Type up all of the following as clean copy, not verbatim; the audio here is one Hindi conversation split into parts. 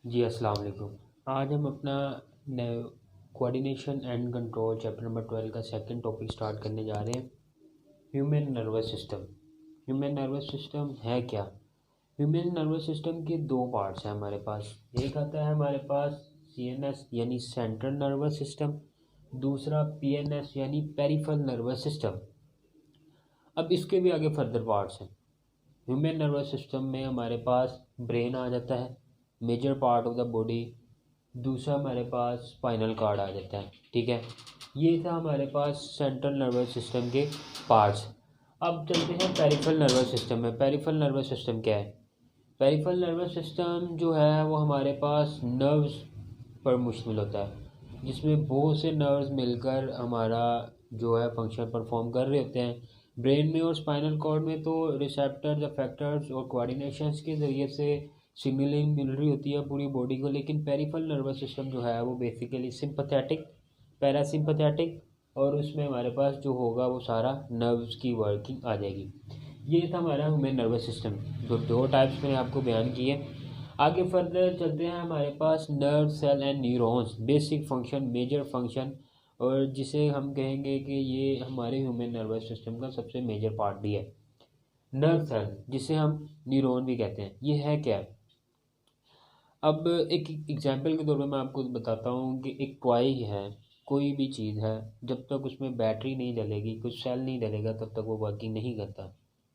जी अस्सलाम वालेकुम। आज हम अपना coordination and control chapter number 12 का सेकंड टॉपिक स्टार्ट करने जा रहे हैं। Human nervous system. Human nervous system है क्या? ह्यूमन नर्वस सिस्टम के दो पार्ट्स हैं हमारे पास। एक आता है हमारे पास सीएनएस यानी सेंट्रल नर्वस सिस्टम, दूसरा पीएनएस यानी पेरिफेरल नर्वस सिस्टम। अब इसके भी आगे फर्दर पार्ट्स हैं। ह्यूमन नर्वस सिस्टम में हमारे पास ब्रेन आ जाता है, major part of the body. दूसरा हमारे पास स्पाइनल कार्ड आ जाता है। ठीक है, ये था हमारे पास सेंट्रल नर्वस सिस्टम के पार्ट्स। अब चलते हैं पेरिफेरल नर्वस सिस्टम में। पेरिफेरल नर्वस सिस्टम क्या है? पेरिफेरल नर्वस सिस्टम जो है वो हमारे पास नर्व्स पर मुश्तमिल होता है, जिसमें बहुत से नर्व्स मिलकर हमारा जो है फंक्शन परफॉर्म कर रहे होते हैं। ब्रेन में और स्पाइनल कॉर्ड में तो रिसेप्टर्स, अफेक्टर्स और कोऑर्डिनेशंस के ज़रिए से सिग्नलिंग मिल रही होती है पूरी बॉडी को। लेकिन पेरिफेरल नर्वस सिस्टम जो है वो बेसिकली सिंपथेटिक, पैरासिम्पथेटिक, और उसमें हमारे पास जो होगा वो सारा नर्व्स की वर्किंग आ जाएगी। ये था हमारा ह्यूमन नर्वस सिस्टम। दो टाइप्स मैंने आपको बयान किए। आगे फर्दर चलते हैं। हमारे पास nerve, cell and neurons, basic function, major function, और जिसे हम कहेंगे कि ये हमारे ह्यूमन नर्वस सिस्टम का सबसे मेजर पार्ट भी है। नर्व सेल, जिसे हम न्यूरॉन भी कहते हैं, ये है क्या? अब एक एग्जांपल के तौर पे मैं आपको बताता हूँ कि एक टॉय है, कोई भी चीज़ है, जब तक उसमें बैटरी नहीं डलेगी, कुछ सेल नहीं डलेगा, तब तक वो वर्किंग नहीं करता।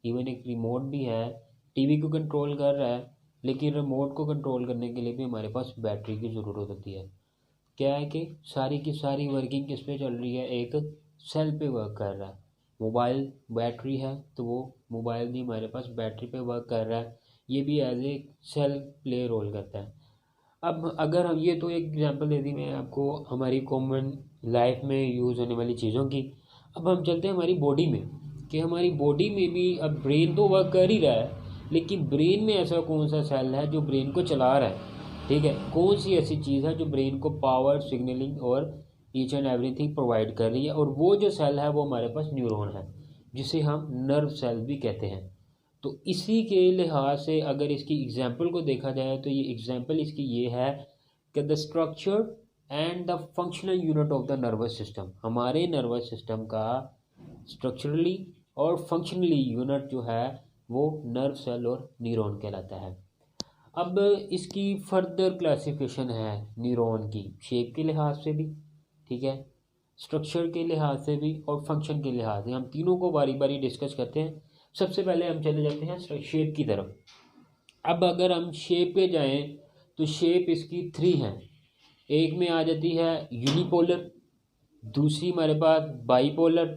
इवन एक रिमोट भी है, टीवी को कंट्रोल कर रहा है, लेकिन रिमोट को कंट्रोल करने के लिए भी हमारे पास बैटरी की ज़रूरत होती है। क्या है कि सारी की सारी वर्किंग किस पे चल रही है? एक सेल पे वर्क कर रहा है। मोबाइल बैटरी है तो वो मोबाइल भी हमारे पास बैटरी पे वर्क कर रहा है, ये भी as a cell play role करता है। अब अगर हम ये तो एक एग्जांपल दे दी मैं आपको हमारी कॉमन लाइफ में यूज़ होने वाली चीज़ों की। अब हम चलते हैं हमारी बॉडी में, कि हमारी बॉडी में भी अब ब्रेन तो वर्क कर ही रहा है, लेकिन ब्रेन में ऐसा कौन सा सेल है जो ब्रेन को चला रहा है? ठीक है, कौन सी ऐसी चीज़ है जो ब्रेन को पावर, सिग्नलिंग और ईच एंड एवरीथिंग प्रोवाइड कर रही है? और वो जो सेल है वो हमारे पास न्यूरॉन है, जिसे हम नर्व सेल भी कहते हैं। तो इसी के लिहाज से अगर इसकी एग्जाम्पल को देखा जाए तो ये एग्जाम्पल इसकी ये है कि the structure and the functional unit of the nervous system, हमारे नर्वस सिस्टम का स्ट्रक्चरली और फंक्शनली यूनिट जो है वो नर्व सेल और न्यूरॉन कहलाता है। अब इसकी फर्दर क्लासिफिकेशन है न्यूरॉन की, शेप के लिहाज से भी, ठीक है, स्ट्रक्चर के लिहाज से भी और फंक्शन के लिहाज से। हम तीनों को बारी बारी डिस्कस करते हैं। सबसे पहले हम चले जाते हैं शेप की तरफ। अब अगर हम शेप पे जाएं तो शेप इसकी 3 हैं। एक में आ जाती है यूनिपोलर, दूसरी हमारे पास बाईपोलर,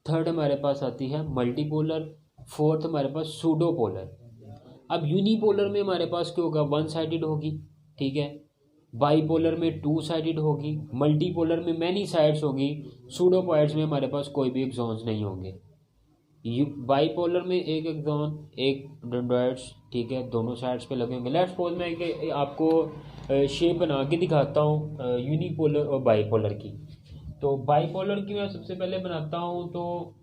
थर्ड हमारे पास आती है मल्टीपोलर, फोर्थ हमारे पास सूडोपोलर। अब यूनिपोलर में हमारे पास क्या होगा? वन साइडेड होगी, ठीक है। बाईपोलर में टू साइडेड होगी, मल्टीपोलर में मैनी साइड्स होगी, सूडोपोइड्स में हमारे पास कोई भी एक्सॉन्स नहीं होंगे। बाईपोलर में एक एक्सॉन, एक डेंड्राइड्स, ठीक है, दोनों साइड्स पे लगे होंगे। लेट्स सपोज मैं आपको शेप बना के दिखाता हूँ यूनिपोलर और बाईपोलर की। तो बाईपोलर की मैं सबसे पहले बनाता हूँ, तो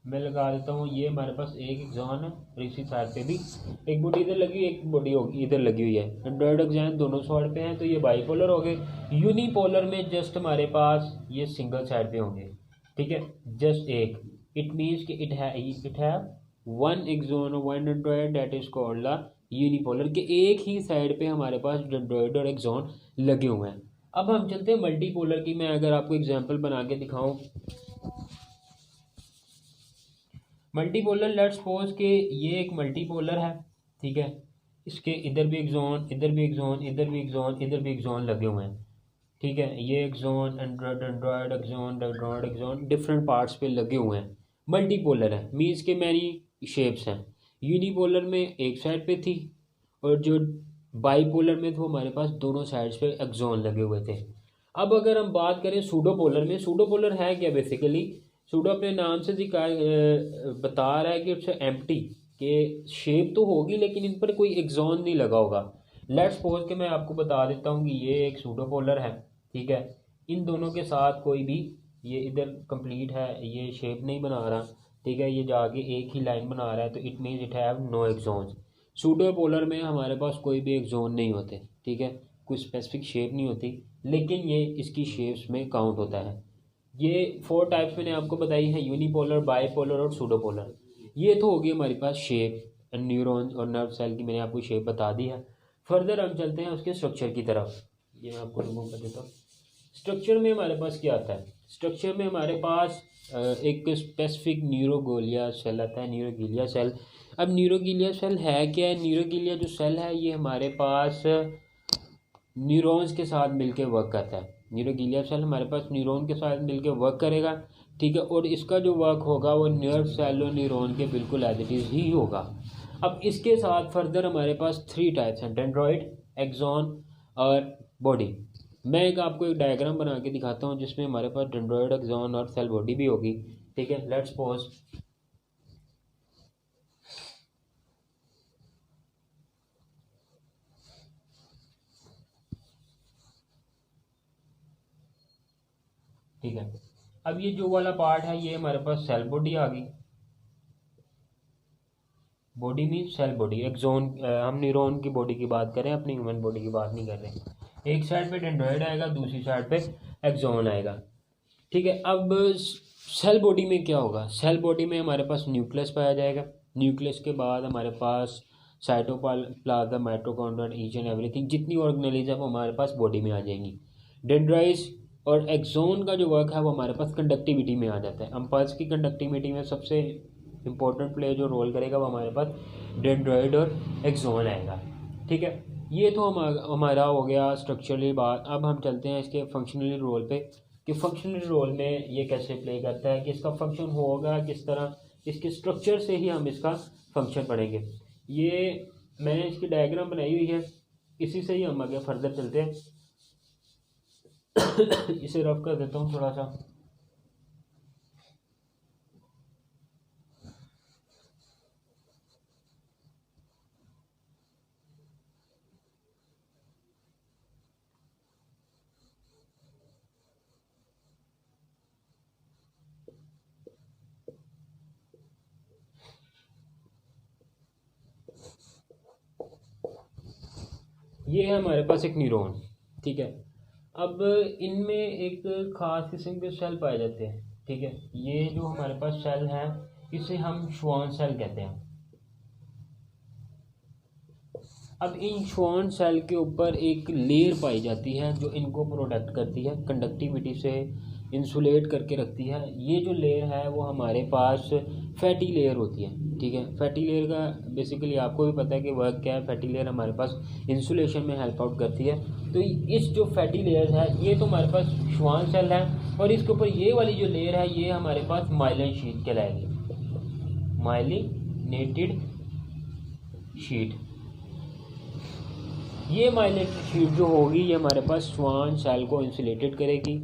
मैं लगा देता हूँ ये हमारे पास एक एग्जॉन है और इसी साइड पे भी एक बॉडी इधर लगी हुई, एक बॉडी होगी इधर लगी हुई है। एंड्रॉयड एग्जॉन दोनों साइड पे हैं, तो ये बाईपोलर हो गए। यूनिपोलर में जस्ट हमारे पास ये सिंगल साइड पे होंगे, ठीक है, जस्ट एक। इट मीन्स कि इट हैव वन एक्सॉन और one Android, that is called the unipolar, के एक ही साइड पे हमारे पास एंड्रॉयड और एक्सॉन लगे हुए हैं। अब हम चलते हैं मल्टीपोलर की। मैं अगर आपको एग्जाम्पल बना के दिखाऊं, मल्टीपोलर, लेट्स सपोज के ये एक मल्टीपोलर है, ठीक है, इसके इधर भी एक जोन, इधर भी एक जोन, इधर भी एक जोन, इधर भी एक जोन लगे हुए हैं, ठीक है। ये एक zone, android android axon, android axon different parts पे लगे हुए हैं। मल्टीपोलर है, मीन्स के मैनी शेप्स हैं। यूनिपोलर में एक साइड पे थी, और जो बाईपोलर में तो हमारे पास दोनों साइड्स पे एक्सॉन लगे हुए थे। अब अगर हम बात करें सूडोपोलर में, सूडोपोलर है क्या? बेसिकली सूडो अपने नाम से बता रहा है कि इट्स एम्प्टी, के शेप तो होगी लेकिन इन पर कोई एक्सॉन नहीं लगा होगा। लेट्स सपोज कि मैं आपको बता देता हूँ कि ये एक सूडोपोलर है, ठीक है, इन दोनों के साथ कोई भी, ये इधर कंप्लीट है, ये शेप नहीं बना रहा, ठीक है, ये जाके एक ही लाइन बना रहा है, तो it means it have no axons. Pseudo polar में हमारे पास कोई भी एक जोन नहीं होते, ठीक है, कोई स्पेसिफिक शेप नहीं होती, लेकिन ये इसकी शेप्स में काउंट होता है। ये 4 टाइप्स मैंने आपको बताई है, यूनिपोलर, बाईपोलर और सूडोपोलर। ये तो होगी हमारे पास शेप, न्यूरॉन और नर्व सेल की मैंने आपको शेप बता दी है। फर्दर हम चलते हैं उसके स्ट्रक्चर की तरफ। ये मैं आपको रिमूव कर देता हूँ। स्ट्रक्चर में हमारे पास क्या आता है? स्ट्रक्चर में हमारे पास एक स्पेसिफिक न्यूरोगोलिया सेल आता है, न्यूरोगिलिया सेल। अब न्यूरोगिलिया सेल है क्या है? न्यूरोगिलिया जो सेल है ये हमारे पास न्यूरॉन्स के साथ मिलकर वर्क करता है। न्यूरोगिलिया सेल हमारे पास न्यूरॉन के साथ मिलकर वर्क करेगा, ठीक है, और इसका जो वर्क होगा वो नर्व सेल और न्यूरॉन के बिल्कुल एज इट इज़ ही होगा। अब इसके साथ फर्दर हमारे पास 3 टाइप्स हैं, डेंड्रॉइड, एक्सॉन और बॉडी। मैं आपको एक डायग्राम बना के दिखाता हूँ जिसमें हमारे पास डेंड्रॉइड, एक्सॉन और सेल बॉडी भी होगी, ठीक है। Let's pause. ठीक है, अब ये जो वाला पार्ट है ये हमारे पास सेल बॉडी आ गई। Body mean cell body. Axon हम न्यूरॉन की बॉडी की बात करें, अपनी ह्यूमन बॉडी की बात नहीं कर रहे। एक साइड पे डेंड्रॉइड आएगा, दूसरी साइड पे एक्सोन आएगा, ठीक है। अब सेल बॉडी में क्या होगा? सेल बॉडी में हमारे पास न्यूक्लियस पाया जाएगा। न्यूक्लियस के बाद हमारे पास cytoplasm, mitochondria, each and everything, जितनी ऑर्गेनेलिज्म हमारे पास बॉडी में आ जाएंगी। डेंड्राइट्स और एक्सोन का जो वर्क है वो हमारे पास कंडक्टिविटी में आ जाता है। अम्पल्स की कंडक्टिविटी में सबसे इंपॉर्टेंट प्ले जो रोल करेगा वो हमारे पास डेंड्रॉइड और एक्सोन आएगा, ठीक है। ये तो हमारा हो गया स्ट्रक्चरली बात। अब हम चलते हैं इसके फंक्शनली रोल पे कि फंक्शनली रोल में ये कैसे प्ले करता है, कि इसका फंक्शन होगा किस तरह, इसके स्ट्रक्चर से ही हम इसका फंक्शन पढ़ेंगे। ये मैंने इसकी डायग्राम बनाई हुई है, इसी से ही हम आगे फर्दर चलते हैं। इसे रफ कर देता हूँ थोड़ा सा। ये है हमारे पास एक न्यूरॉन, ठीक है। अब इनमें एक खास किस्म के सेल पाए जाते हैं, ठीक है। ये जो हमारे पास सेल है इसे हम श्वान सेल कहते हैं। अब इन श्वान सेल के ऊपर एक लेयर पाई जाती है जो इनको प्रोटेक्ट करती है, कंडक्टिविटी से इंसुलेट करके रखती है। ये जो लेयर है वो हमारे पास फैटी लेयर होती है, ठीक है। फैटी लेयर का बेसिकली आपको भी पता है कि वर्क क्या है। फैटी लेयर हमारे पास इंसुलेशन में हेल्प आउट करती है। तो इस जो फैटी लेयर है ये तो हमारे पास श्वान सेल है, और इसके ऊपर ये वाली जो लेयर है ये हमारे पास माइलिन शीट कहलाएगी, माइलिनेटेड शीट। ये माइलिनेटेड शीट जो होगी ये हमारे पास श्वान सेल को इंसुलेटेड करेगी,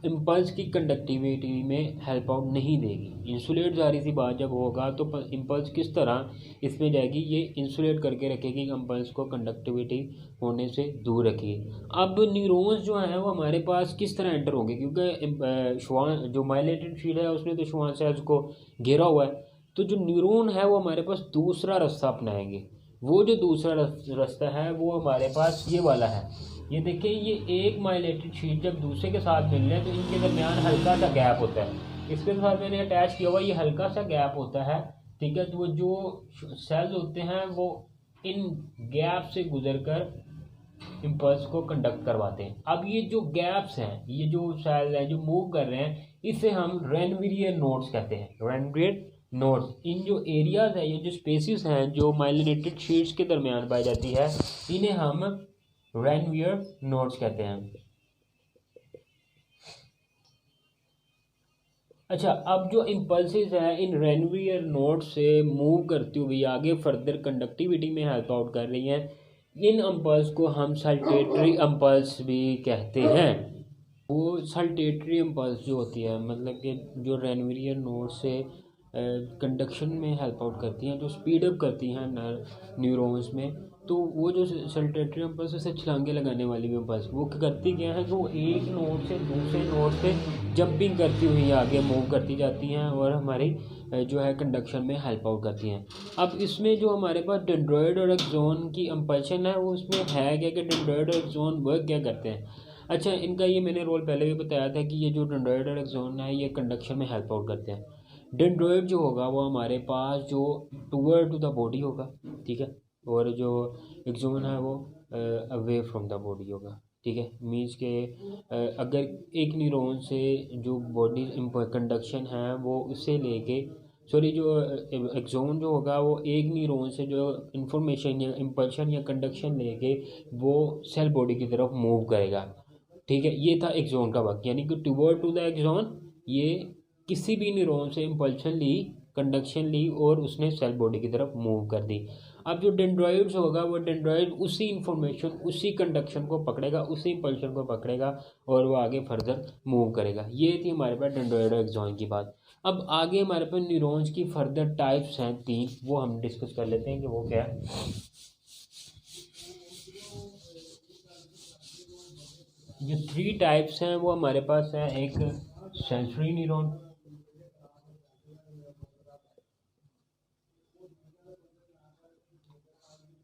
इम्पल्स की कंडक्टिविटी में हेल्प आउट नहीं देगी। इंसुलेट जारी सी बात जब होगा तो इम्पल्स किस तरह इसमें जाएगी, ये इंसुलेट करके रखेगी, इम्पल्स को कंडक्टिविटी होने से दूर रखिए। अब न्यूरॉन्स जो हैं वो हमारे पास किस तरह एंटर होंगे, क्योंकि श्वान जो माइलिनेटेड शीट है उसने तो श्वान सेल्स को घेरा हुआ है, तो जो न्यूरॉन है वो हमारे पास दूसरा रास्ता अपनाएंगे। वो जो दूसरा रास्ता है वो हमारे पास ये वाला है। ये देखिए, ये एक माइलिनेटेड शीट जब दूसरे के साथ मिल रहे हैं तो इनके दरमियान हल्का सा गैप होता है। इसके साथ मैंने अटैच किया हुआ ये हल्का सा गैप होता है, ठीक है। तो वो जो सेल्स होते हैं वो इन गैप से गुजरकर इम्पल्स को कंडक्ट करवाते हैं। अब ये जो गैप्स हैं, ये जो सेल हैं जो मूव कर रहे हैं, इसे हम रेनवियर नोड्स कहते हैं, रेनवियर नोड्स। इन जो एरियाज है, ये जो स्पेसिस हैं जो माइलिनेटेड शीट्स के दरमियान पाई जाती है, इन्हें हम रेनवियर नोड्स कहते हैं। अच्छा, अब जो इम्पल्सेस हैं इन रेनवियर नोड्स से मूव करती हुई आगे फर्दर कंडक्टिविटी में हेल्प आउट कर रही हैं। इन इम्पल्स को हम सल्टेटरी इम्पल्स भी कहते हैं। वो सल्टेटरी इम्पल्स जो होती है, मतलब कि जो रेनवियर नोड से कंडक्शन में हेल्प आउट करती हैं, जो स्पीड अप करती हैं न्यूरॉन्स में, तो वो जो सल्टेटरी इम्पल्स से छलांगे लगाने वाली इम्पल्स वो करती क्या है कि वो एक नोड से दूसरे नोड पे जंपिंग करती हुई आगे मूव करती जाती हैं और हमारी जो है कंडक्शन में हेल्प आउट करती हैं। अब इसमें जो हमारे पास डेंड्रॉइड और एक्सोन की इम्पल्शन है वो उसमें है क्या कि डेंड्रॉइड और एक्सोन वर्क क्या करते हैं। अच्छा, इनका ये मैंने रोल पहले भी बताया था कि ये जो डेंड्रॉइड और एक्सोन है ये कंडक्शन में हेल्प आउट करते हैं। डेंड्रॉइड जो होगा वो हमारे पास जो टूवर्ड टू द बॉडी होगा, ठीक है, और जो एक्सोन है वो अवे फ्रॉम द बॉडी होगा, ठीक है। मीन्स के अगर एक न्यूरॉन से जो बॉडी कंडक्शन है वो उससे लेके सॉरी जो एक्सोन जो होगा वो एक न्यूरॉन से जो इंफॉर्मेशन या इम्पल्शन या कंडक्शन लेके वो सेल बॉडी की तरफ मूव करेगा, ठीक है। ये था एक्सोन का वर्क, यानी कि टूवर्ड टू द एक्सोन, ये किसी भी न्यूरॉन से इम्पल्शन ली, कंडक्शन ली और उसने सेल बॉडी की तरफ मूव कर दी। अब जो डेंड्रॉइड्स होगा वो डेंड्रॉइड उसी इंफॉर्मेशन उसी कंडक्शन को पकड़ेगा, उसी इम्पल्शन को पकड़ेगा और वो आगे फर्दर मूव करेगा। ये थी हमारे पास डेंड्रॉइड और एक्सोन की बात। अब आगे हमारे पास न्यूरॉन्स की फर्दर टाइप्स हैं 3, वो हम डिस्कस कर लेते हैं कि वो क्या है। जो 3 टाइप्स हैं वो हमारे पास है, एक सेंसरी न्यूरॉन,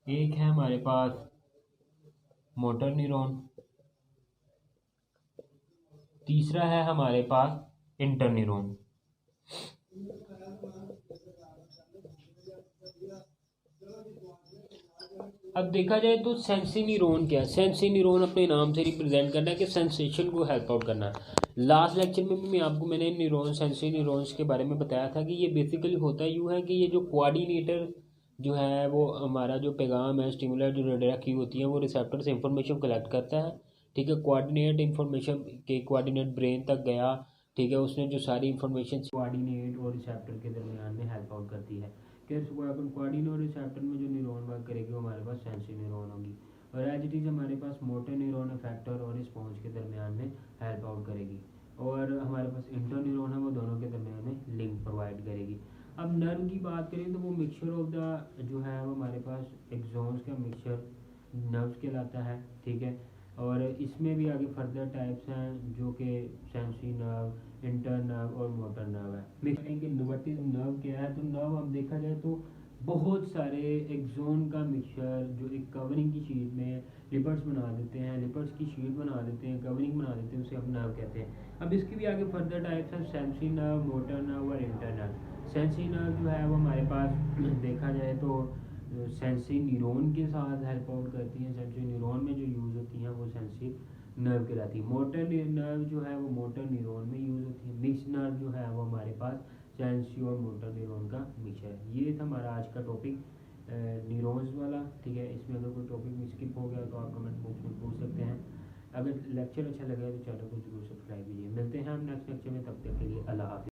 एक है हमारे पास मोटर न्यूरॉन, तीसरा है हमारे पास इंटर न्यूरॉन। अब देखा जाए तो सेंसी न्यूरॉन क्या है। सेंसी न्यूरॉन अपने नाम से रिप्रेजेंट करना है कि सेंसेशन को हेल्प आउट करना है। लास्ट लेक्चर में भी मैंने न्यूरॉन सेंसरी न्यूरॉन्स के बारे में बताया था कि ये बेसिकली होता यूँ है कि ये जो कोऑर्डिनेटर जो है वो हमारा जो पैगाम है, स्टिमुलर जो रेडियो की होती है वो रिसेप्टर से इंफॉर्मेशन कलेक्ट करता है, ठीक है। कोऑर्डिनेट इंफॉर्मेशन के कोऑर्डिनेट ब्रेन तक गया, ठीक है, उसने जो सारी इंफॉर्मेशन कोऑर्डिनेट और रिसेप्टर के दरमियान में हेल्प आउट करती है कि कोऑर्डिनेट और रिसेप्टर में जो न्यूरॉन वर्क करेगी वो हमारे पास सेंसरी न्यूरॉन होगी, और एज इट इज़ हमारे पास मोटर न्यूरॉन इफेक्टर और रिस्पॉन्स के दरमियान में हेल्प आउट करेगी, और हमारे पास इंटर न्यूरॉन है वो दोनों के दरमियान में लिंक प्रोवाइड करेगी। अब नर्व की बात करें तो वो मिक्सचर ऑफ द जो है वो हमारे पास एक्सोन्स का मिक्सचर नर्व्स कहलाता है, ठीक है। और इसमें भी आगे फर्दर टाइप्स हैं जो कि सेंसरी नर्व, इंटर नर्व और मोटर नर्व है। मिक्सिंग के व्हाट इज नर्व क्या है, तो नर्व हम देखा जाए तो बहुत सारे एक्सोन का मिक्सचर जो एक कवरिंग की शीट में लिपर्स बना देते हैं, लिपर्स की शीट बना देते हैं, कवरिंग बना देते हैं, उसे हम नर्व कहते हैं। अब इसकी भी आगे फर्दर टाइप्स हैं, सेंसरी नर्व, मोटर नर्व और इंटर नर्व। सेंसरी नर्व जो है वो हमारे पास देखा जाए तो सेंसरी न्यूरॉन के साथ हेल्प आउट करती हैं, सेंसरी न्यूरॉन में जो यूज़ होती हैं वो सेंसरी नर्व कहलाती है। मोटर नर्व जो है वो मोटर न्यूरॉन में यूज़ होती है। मिक्स नर्व जो है वो हमारे पास सेंसरी और मोटर न्यूरॉन का मिक्सचर है। ये था हमारा आज का टॉपिक न्यूरॉन्स वाला, ठीक है। इसमें अगर कोई टॉपिक स्किप हो गया तो आप कमेंट बॉक्स में पूछ सकते हैं। अगर लेक्चर अच्छा लगा तो चैनल को जरूर सब्सक्राइब कीजिए। मिलते हैं हम नेक्स्ट लेक्चर में, तब तक के लिए अल्लाह हाफिज़।